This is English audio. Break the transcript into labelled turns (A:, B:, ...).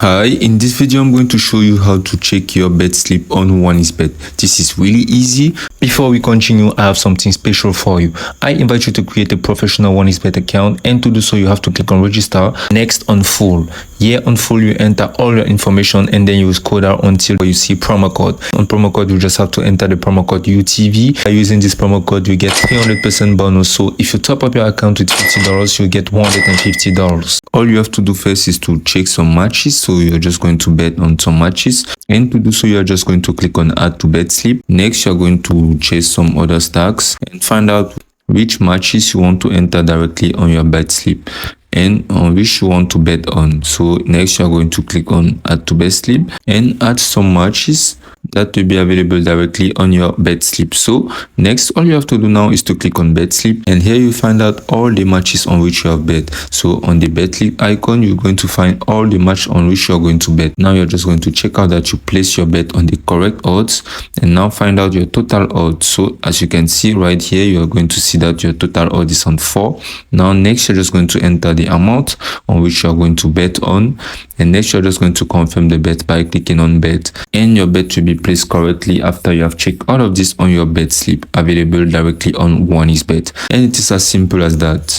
A: Hi, in this video I'm going to show you how to check your bet slip on 1xBet. This is really easy. Before we continue, I have something special for you. I invite you to create a professional 1xBet account, and to do so you have to click on register. Next, on full. Here on full you enter all your information and then you scroll down until you see promo code. On promo code you just have to enter the promo code UTV. By using this promo code you get 300% bonus. So if you top up your account with $50 you get $150. All you have to do first is to check some matches. So you're just going to bet on some matches, and to do so you're just going to click on add to bet slip. Next you're going to chase some other stacks and find out which matches you want to enter directly on your bet slip and on which you want to bet on. So next you're going to click on add to bet slip and add some matches that will be available directly on your bet slip. So next all you have to do now is to click on bet slip, and here you find out all the matches on which you have bet. So on the bet slip icon you're going to find all the match on which you're going to bet. Now you're just going to check out that you place your bet on the correct odds, and now find out your total odds. So as you can see right here, you're going to see that your total odds is on 4. Now next you're just going to enter the amount on which you're going to bet on, and next you're just going to confirm the bet by clicking on bet, and your bet will be placed correctly after you have checked all of this on your bet slip available directly on 1xBet. And it is as simple as that.